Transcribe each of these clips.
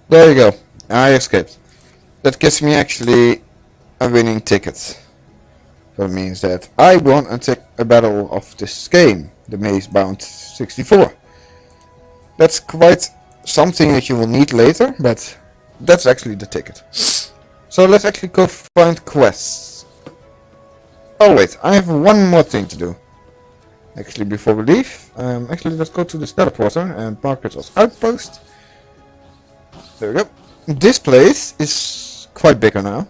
There you go. I escaped. That gives me actually a winning ticket. That means that I won a battle of this game, the Bound 64. That's quite something that you will need later, but that's actually the ticket. So let's actually go find quests. Oh wait, I have one more thing to do. Actually, before we leave, actually let's go to this teleporter and mark it as outpost. There we go. This place is quite bigger now.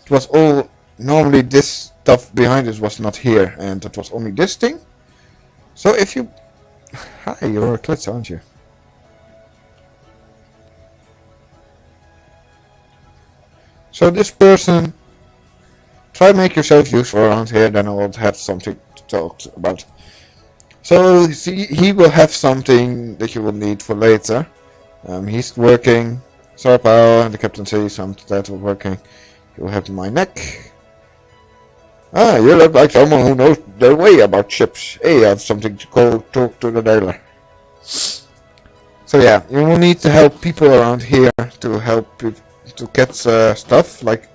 It was all, normally this stuff behind us was not here, and it was only this thing. So if you... Hi, you're a klutz, aren't you? So this person, try to make yourself useful around here, then I will have something to talk about. So he will have something that you will need for later. He's working, Starbound, and the captain says something that will working. He will have my neck. Ah, you look like someone who knows their way about ships. Hey, I have something to go talk to the dealer. So yeah, you will need to help people around here to help you to get stuff like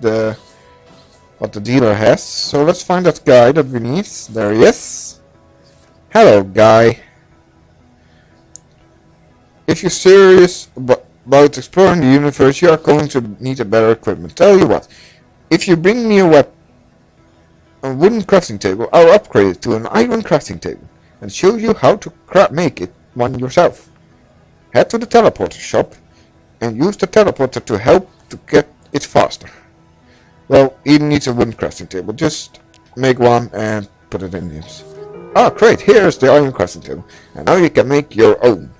what the dealer has. So let's find that guy that we need. There he is. Hello, guy. If you're serious about exploring the universe, you are going to need a better equipment. Tell you what, if you bring me a wooden crafting table, I'll upgrade it to an iron crafting table and show you how to make it one yourself. Head to the teleporter shop and use the teleporter to help to get it faster. Well, he needs a wooden crafting table. Just make one and put it in use. Ah, great, here's the iron crafting table. And now you can make your own,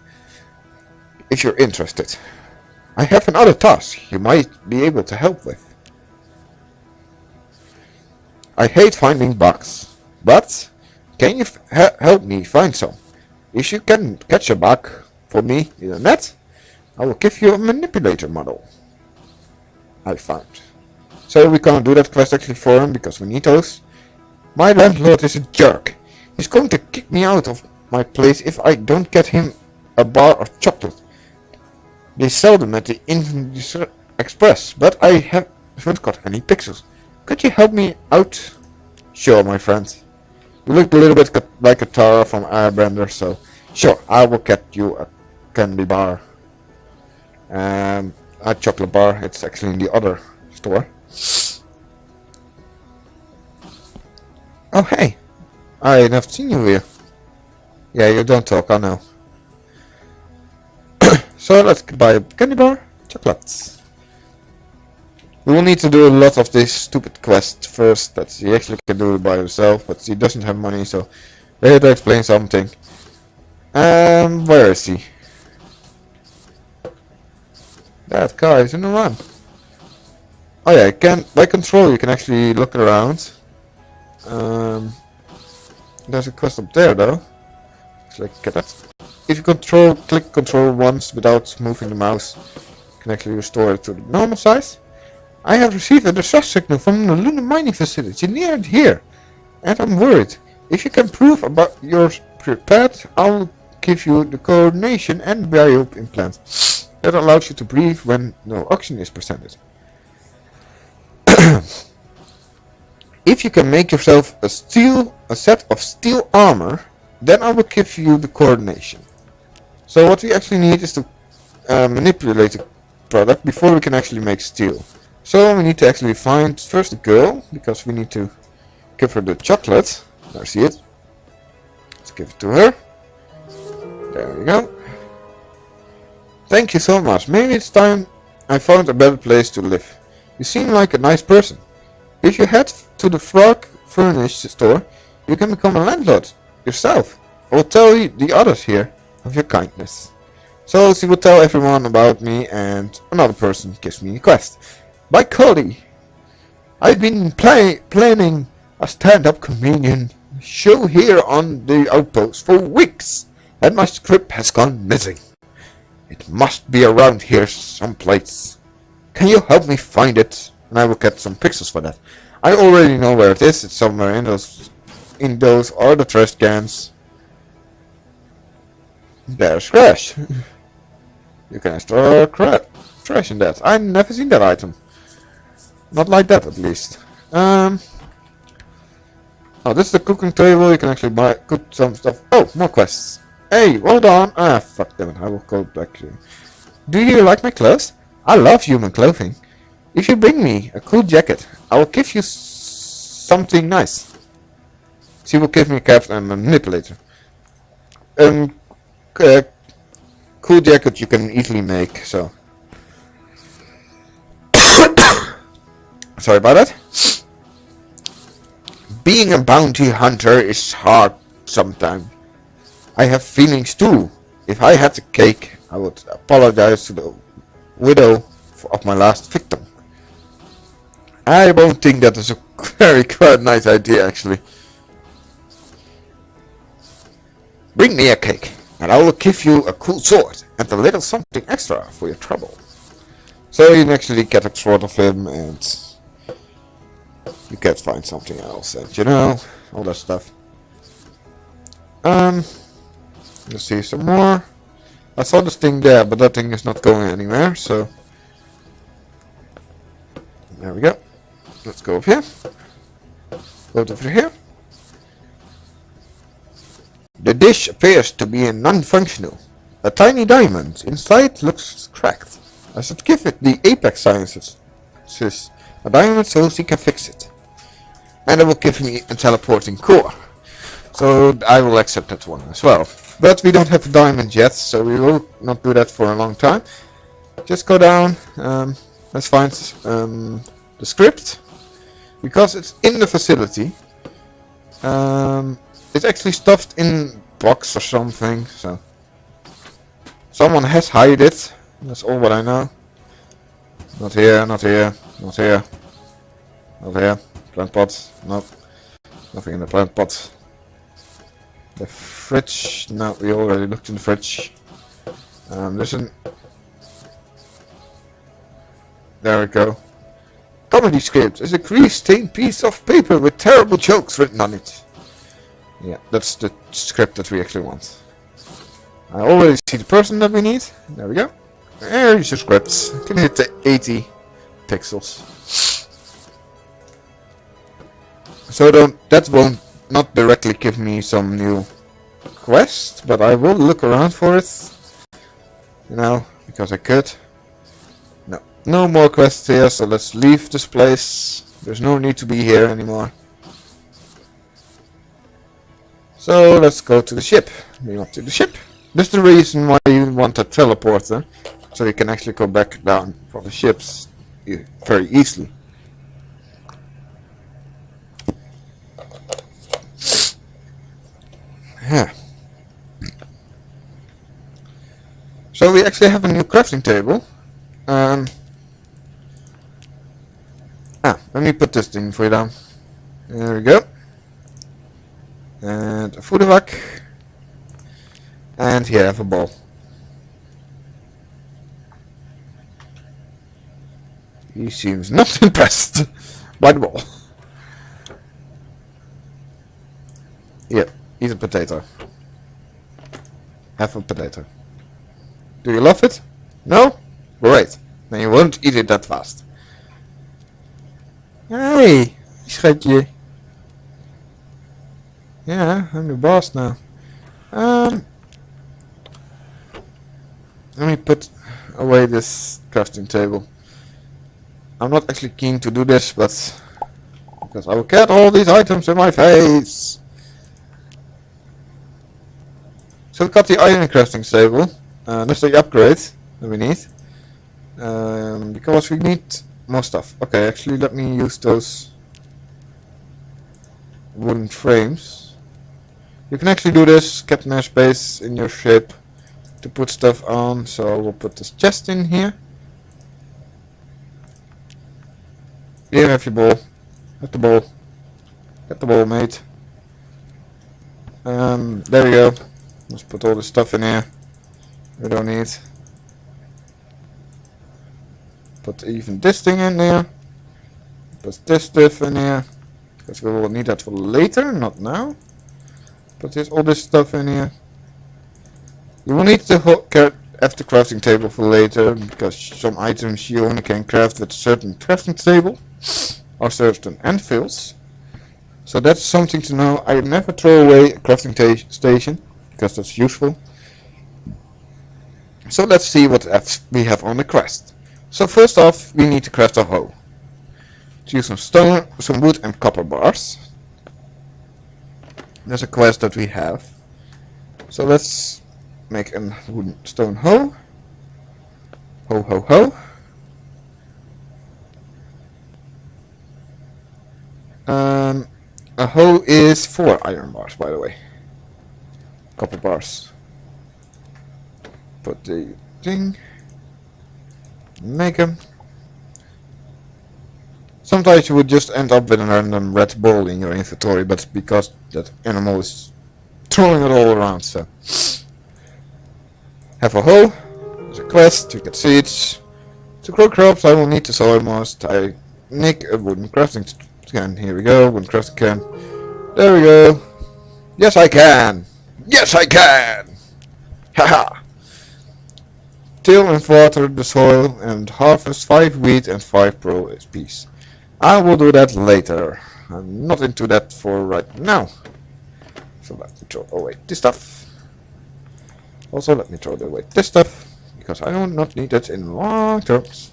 if you're interested. I have another task you might be able to help with. I hate finding bugs, but can you help me find some? If you can catch a bug for me in the net, I will give you a manipulator model I found. So we can't do that quest actually for him because we need those. My landlord is a jerk. He's going to kick me out of my place if I don't get him a bar of chocolate. They sell them at the Indian Express, but I haven't got any pixels. Could you help me out? Sure, my friend. You look a little bit like a Tara from Airbender, so sure, I will get you a candy bar. A chocolate bar. It's actually in the other store. Oh, hey. I have seen you here. Yeah, you don't talk, I know. So let's buy a candy bar, chocolates. We will need to do a lot of this stupid quest first, that he actually can do it by himself, but he doesn't have money, so we have to explain something. Where is he? That guy is in the run. Oh yeah, by control you can actually look around. There's a quest up there though. So like, get that. If you click control once without moving the mouse, you can actually restore it to the normal size. I have received a distress signal from the lunar mining facility near here, and I'm worried. If you can prove about you're prepared, I'll give you the coordination and bio implant that allows you to breathe when no oxygen is presented. If you can make yourself a set of steel armor, then I will give you the coordination. So what we actually need is to manipulate the product before we can actually make steel. So we need to actually find first the girl, because we need to give her the chocolate. There, see it. Let's give it to her. There we go. Thank you so much. Maybe it's time I found a better place to live. You seem like a nice person. If you head to the Frog Furnish store, you can become a landlord yourself. I will tell the others here of your kindness. So she will tell everyone about me, and another person gives me a quest. By Cody, I've been planning a stand-up comedian show here on the outpost for weeks, and my script has gone missing. It must be around here someplace. Can you help me find it? And I will get some pixels for that. I already know where it is. It's somewhere in those are the trash cans. There's Crash. You can store trash in that? I never seen that item. Not like that, at least. Oh, this is the cooking table. You can actually cook some stuff. Oh, more quests. Hey, hold on. Ah, fuck damn it. I will go back to you. Do you like my clothes? I love human clothing. If you bring me a cool jacket, I will give you something nice. She will give me a cap and a manipulator. Cool jacket you can easily make, so. Sorry about that. Being a bounty hunter is hard sometimes. I have feelings too. If I had a cake, I would apologize to the widow of my last victim. I don't think that is a quite nice idea, actually. Bring me a cake, and I will give you a cool sword and a little something extra for your trouble. So you can actually get a sword of him, and you can find something else, and you know, all that stuff. Let's see some more. I saw this thing there, but that thing is not going anywhere, so there we go. Let's go over here. Go over here. The dish appears to be non-functional. A tiny diamond inside looks cracked. I should give it the Apex Sciences. A diamond so she can fix it. And it will give me a teleporting core. So I will accept that one as well. But we don't have a diamond yet, so we will not do that for a long time. Just go down. Let's find the script. Because it's in the facility. It's actually stuffed in box or something, so someone has hid it. That's all what I know. Not here, not here, not here, not here. Plant pot, nope. Nothing in the plant pot. The fridge, no, we already looked in the fridge. Listen. There we go. Comedy script is a grease-stained piece of paper with terrible jokes written on it. Yeah, that's the script that we actually want. I already see the person that we need. There we go. There's your script. Can hit the 80 pixels. So that won't not directly give me some new quest, but I will look around for it. You know, because I could. No, no more quests here, so let's leave this place. There's no need to be here anymore. So let's go to the ship. We want to the ship. That's the reason why you want a teleporter, so you can actually go back down from the ships very easily. Yeah. So we actually have a new crafting table. Let me put this thing for you down. There we go. And a voederbak. And here I have a ball. He seems not impressed by the ball. Here, eat a potato. Have a potato. Do you love it? No? Great. Then you won't eat it that fast. Hey, schatje. Yeah, I'm the boss now. Let me put away this crafting table. I'm not actually keen to do this, but because I will get all these items in my face. So we got the iron crafting table. That's the upgrade that we need. Because we need more stuff. Okay, actually let me use those wooden frames. You can actually do this, get more space in your ship to put stuff on, so we'll put this chest in here. Here have your ball. Have the ball. Get the ball, mate. There we go. Let's put all this stuff in here. We don't need. Put even this thing in there. Put this stuff in here. Because we will need that for later, not now. Put all this stuff in here. You will need to have the crafting table for later, because some items you only can craft with a certain crafting table or certain anvils. So that's something to know. I never throw away a crafting station, because that's useful. So let's see what we have on the quest. So first off, we need to craft a hoe. Choose some stone, some wood and copper bars. There's a quest that we have. So let's make a wooden stone hoe. Ho ho ho. A hoe is 4 iron bars, by the way. Copper bars. Put the thing. Make them. Sometimes you would just end up with a random red ball in your inventory, but because that animal is throwing it all around, so. Have a hoe. There's a quest, you get seeds. To grow crops I will need the soil moist. I make a wooden crafting can. Here we go, wooden crafting can. There we go. Yes I can! Yes I can! Haha! Till and water the soil and harvest 5 wheat and 5 pearl peas. I will do that later. I'm not into that for right now. So let me throw away this stuff. Also let me throw away this stuff, because I do not need it in long terms.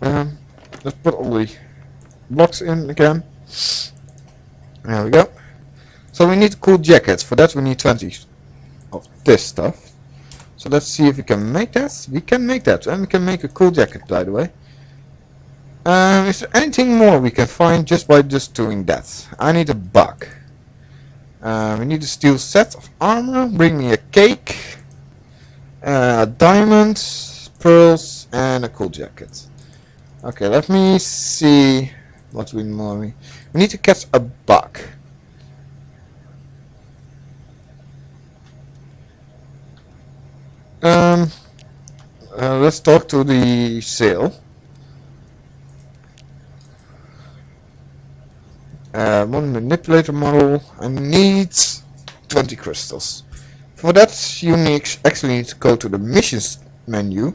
Let's put all the blocks in again. There we go. So we need cool jackets. For that we need 20 of this stuff. So let's see if we can make that. We can make that, and we can make a cool jacket, by the way. Is there anything more we can find just by just doing that? I need a bug. We need a steel set of armor. Bring me a cake, diamonds, pearls, and a cool jacket. Okay, let me see what we need. We need to catch a bug. Let's talk to the sail. One manipulator model. I need 20 crystals. For that you actually need to go to the missions menu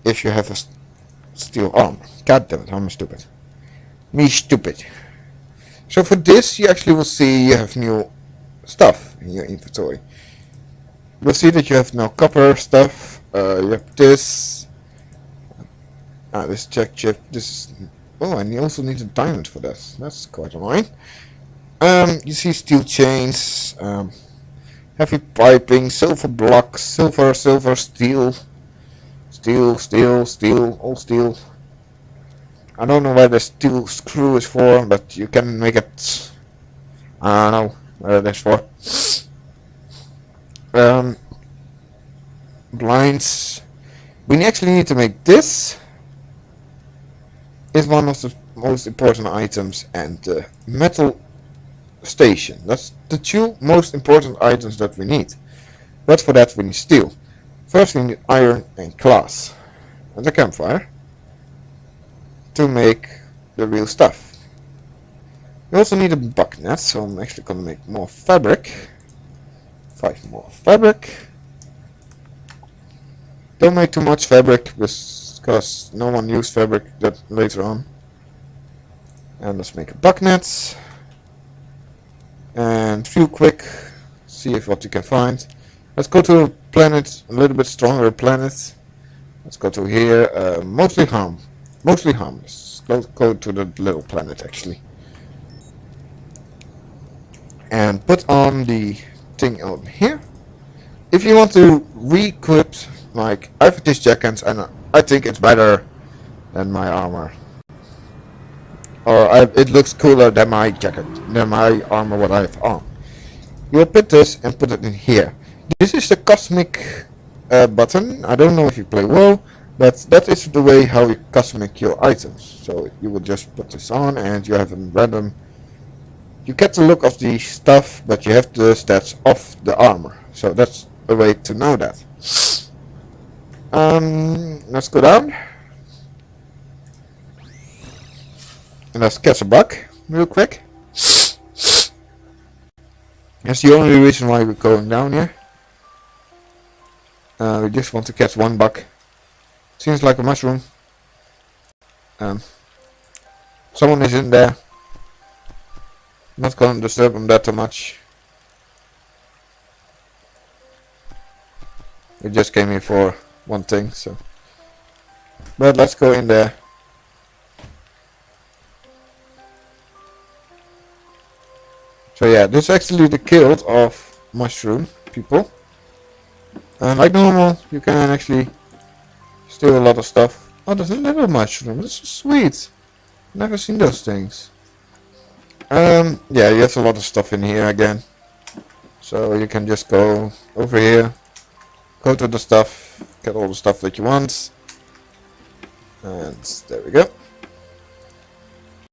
if you have a steel armor. God damn it, I'm stupid. Me stupid. So for this you actually will see you have new stuff in your inventory. You'll see that you have no copper stuff. You have this. This check chip. This is. Oh, and you also need a diamond for that. That's quite annoying. You see steel chains, heavy piping, silver blocks, silver, steel, all steel. I don't know where the steel screw is for, but you can make it. I don't know where that's for. Blinds. We actually need to make this. Is one of the most important items, and the metal station. That's the 2 most important items that we need. But for that we need steel. First we need iron and glass. And a campfire. To make the real stuff. We also need a bucket, so I'm actually gonna make more fabric. 5 more fabric. Don't make too much fabric, because no one used fabric that later on. And let's make a bucket. And real quick, see if what you can find. Let's go to a planet, a little bit stronger planet. Let's go to here, mostly harmless. Go to the little planet actually. And put on the thing over here. If you want to re-equip, like, I have this jacket and I think it's better than my armor. Or it looks cooler than my jacket, than my armor what I have on. You will put this and put it in here. This is the cosmic button. I don't know if you play WoW, but that is the way how you cosmic your items. So you will just put this on and you have a random. You get the look of the stuff, but you have the stats of the armor. So that's a way to know that. Let's go down. And let's catch a bug real quick. That's the only reason why we're going down here. We just want to catch one bug. Seems like a mushroom. Someone is in there. Not gonna disturb them that too much. We just came here for one thing, so. But let's go in there. So yeah, this is actually the guild of mushroom people. And like normal, you can actually steal a lot of stuff. Oh, there's a little mushroom. This is sweet. Never seen those things. Yeah, you have a lot of stuff in here again. So you can just go over here, go to the stuff, get all the stuff that you want. And there we go.